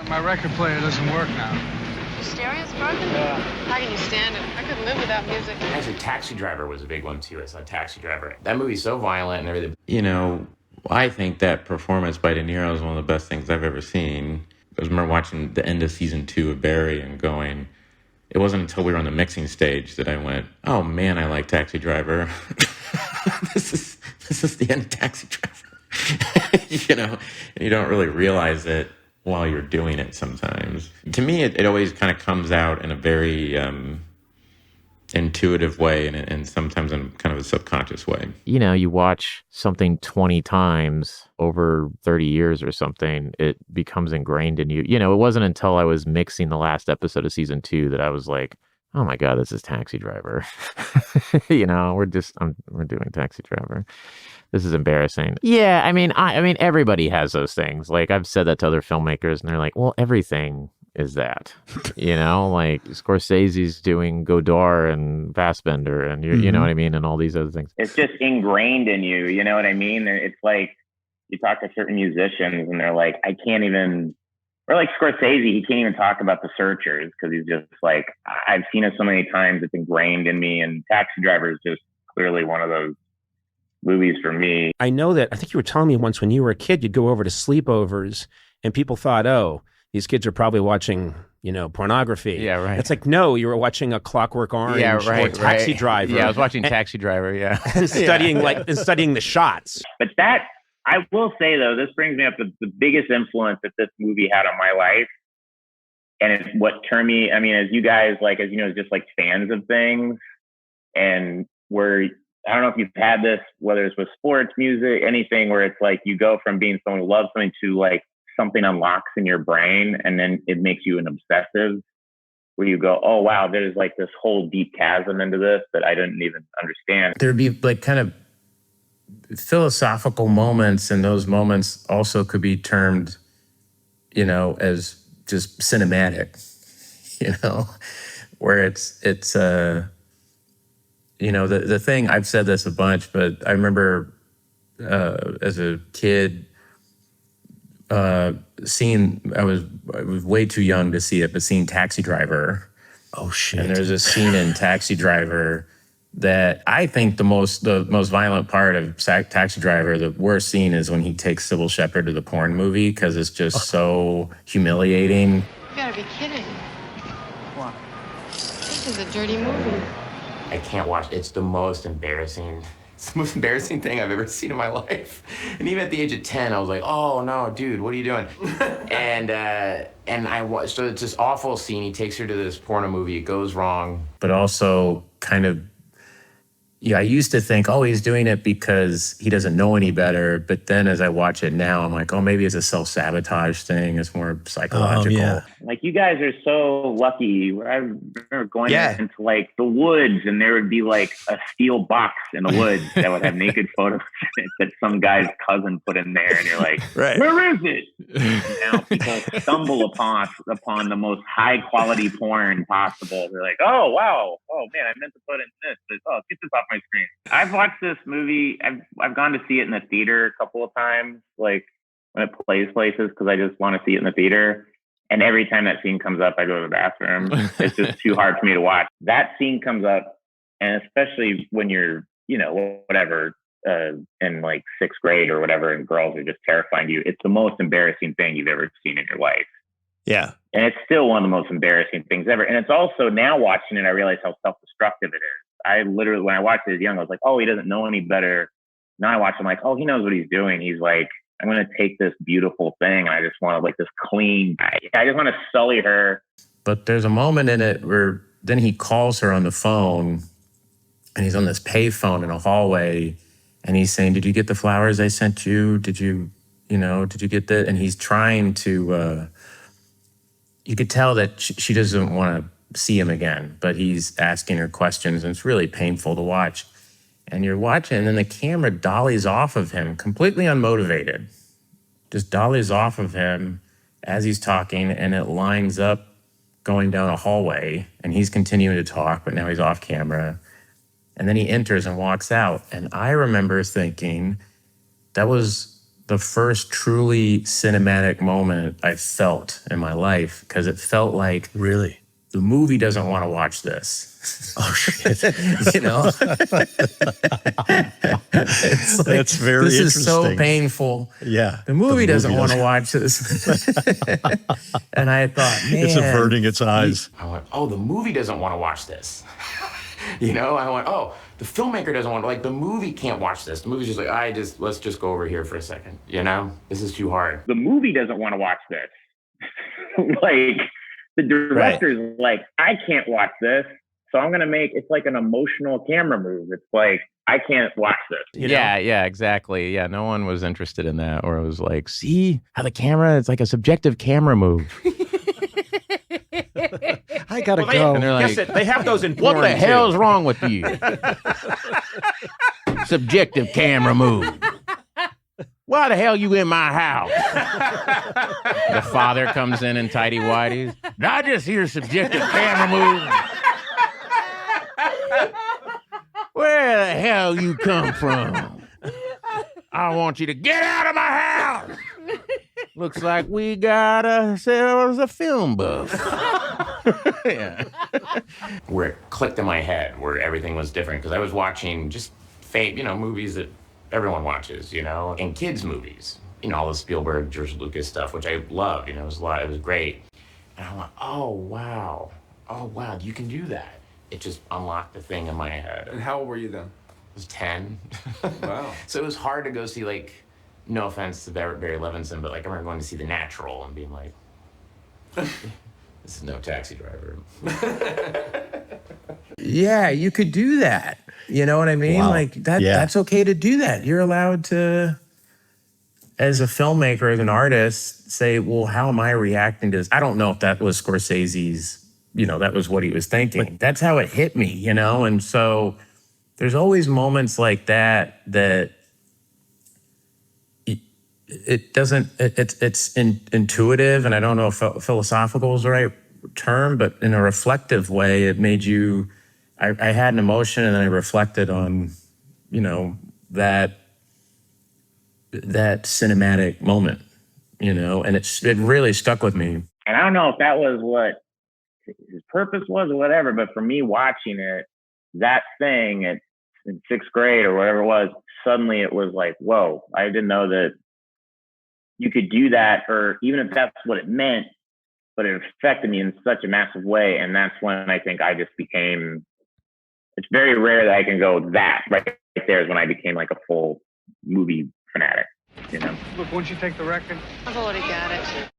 My record player doesn't work now. Your stereo's broken? Yeah. How can you stand it? I couldn't live without music. Actually, Taxi Driver was a big one, too. I saw Taxi Driver. That movie's so violent and everything. You know, I think that performance by De Niro is one of the best things I've ever seen. I remember watching the end of season 2 of Barry and going, it wasn't until we were on the mixing stage that I went, oh man, I like Taxi Driver. This is the end of Taxi Driver. You know, and you don't really realize it while you're doing it sometimes. To me, it always kind of comes out in a very intuitive way and sometimes in kind of a subconscious way. You know, you watch something 20 times over 30 years or something, it becomes ingrained in you. You know, it wasn't until I was mixing the last episode of season 2 that I was like, oh my God, this is Taxi Driver. You know, we're doing Taxi Driver. This is embarrassing. Yeah, I mean, everybody has those things. Like, I've said that to other filmmakers, and they're like, well, everything is that. You know, like Scorsese's doing Godard and Fassbender, and you know what I mean, and all these other things. It's just ingrained in you. You know what I mean? It's like you talk to certain musicians, and they're like, I can't even. Or like Scorsese, he can't even talk about The Searchers because he's just like, I've seen it so many times, it's ingrained in me. And Taxi Driver is just clearly one of those movies for me. I know that, I think you were telling me once when you were a kid, you'd go over to sleepovers and people thought, oh, these kids are probably watching, you know, pornography. Yeah, right. It's like, no, you were watching a Clockwork Orange or Taxi Driver. Yeah, I was watching Taxi Driver, yeah. And studying studying the shots. But that, I will say though, this brings me up to the biggest influence that this movie had on my life. And it's what turned me, I mean, as you guys, like, as you know, just like fans of things. And where, I don't know if you've had this, whether it's with sports, music, anything, where it's like you go from being someone who loves something to like something unlocks in your brain and then it makes you an obsessive, where you go, oh, wow, there's like this whole deep chasm into this that I didn't even understand. There'd be like kind of philosophical moments, and those moments also could be termed, you know, as just cinematic, you know, where it's you know, the thing, I've said this a bunch, but I remember as a kid seeing, I was way too young to see it, but seeing Taxi Driver. Oh shit. And there's a scene in Taxi Driver that I think the most violent part of Taxi Driver, the worst scene, is when he takes Sybil Shepherd to the porn movie, because it's just so humiliating. You gotta be kidding. What? This is a dirty movie. I can't watch. It's the most embarrassing thing I've ever seen in my life. And even at the age of 10, I was like, oh no, dude, what are you doing? and I watched, so it's this awful scene. He takes her to this porno movie. It goes wrong. But also kind of, yeah, I used to think, oh, he's doing it because he doesn't know any better. But then as I watch it now, I'm like, oh, maybe it's a self-sabotage thing. It's more psychological. Oh, yeah. Like, you guys are so lucky. I remember going into like the woods, and there would be like a steel box in the woods that would have naked photos in it that some guy's cousin put in there. And you're like, where is it? And now people stumble upon the most high quality porn possible. They're like, oh, wow. Oh man, I meant to put in this. But, oh, get this off my screen. I've watched this movie. I've gone to see it in the theater a couple of times, like when it plays places, because I just want to see it in the theater. And every time that scene comes up, I go to the bathroom. It's just too hard for me to watch. That scene comes up, and especially when you're, you know, whatever, in like 6th grade or whatever, and girls are just terrifying you. It's the most embarrassing thing you've ever seen in your life. Yeah. And it's still one of the most embarrassing things ever. And it's also, now watching it, I realize how self-destructive it is. I literally, when I watched it as young, I was like, oh, he doesn't know any better. Now I watch him like, oh, he knows what he's doing. He's like, I'm going to take this beautiful thing, and I just want to, like, this clean, I just want to sully her. But there's a moment in it where then he calls her on the phone, and he's on this pay phone in a hallway, and he's saying, did you get the flowers I sent you? Did you get that? And he's trying to, you could tell that she doesn't want to see him again, but he's asking her questions, and it's really painful to watch. And you're watching, and then the camera dollies off of him, completely unmotivated. Just dollies off of him as he's talking, and it lines up going down a hallway, and he's continuing to talk, but now he's off camera. And then he enters and walks out. And I remember thinking, that was the first truly cinematic moment I felt in my life, because it felt like Really? the movie doesn't want to watch this. Oh, shit. You know? It's like, That's very this interesting. is so painful. Yeah. The movie doesn't want to watch this. And I thought, man. It's averting its eyes. I went, oh, the movie doesn't want to watch this. You know, I went, oh, the filmmaker doesn't want to, like, the movie can't watch this. The movie's just like, let's just go over here for a second. You know, this is too hard. The movie doesn't want to watch this. Like, the director's like, I can't watch this. So I'm going to make, it's like an emotional camera move. It's like, I can't watch this. Yeah, exactly. Yeah, no one was interested in that. Or it was like, see how the camera, it's like a subjective camera move. I gotta go. And they're like, They have those in porn, what the too. hell's wrong with you? Subjective camera move. Why the hell you in my house? The father comes in tighty whities. I just hear subjective camera move. Where the hell you come from? I want you to get out of my house. Looks like we got ourselves a film buff. Yeah. Where it clicked in my head, where everything was different, because I was watching just movies that everyone watches, and kids' movies, all the Spielberg, George Lucas stuff, which I love, it was great. And I went, oh wow, you can do that. It just unlocked the thing in my head. And how old were you then? I was 10. Wow. So it was hard to go see, like, no offense to Barry Levinson, but like I remember going to see The Natural and being like, this is no Taxi Driver. Yeah, you could do that. You know what I mean? Wow. Like that's okay to do that. You're allowed to, as a filmmaker, as an artist, say, well, how am I reacting to this? I don't know if that was Scorsese's, that was what he was thinking. That's how it hit me, And so there's always moments like that it doesn't, it's intuitive, and I don't know if philosophical is the right term, but in a reflective way, it made you, I had an emotion, and then I reflected on, that cinematic moment, and it really stuck with me. And I don't know if that was what his purpose was or whatever, but for me watching it, that thing in 6th grade or whatever it was, suddenly it was like, whoa, I didn't know that you could do that, or even if that's what it meant, but it affected me in such a massive way. And that's when I think I just became, it's very rare that I can go that right there is when I became like a full movie fanatic, Look, once you take the record, I've already got it.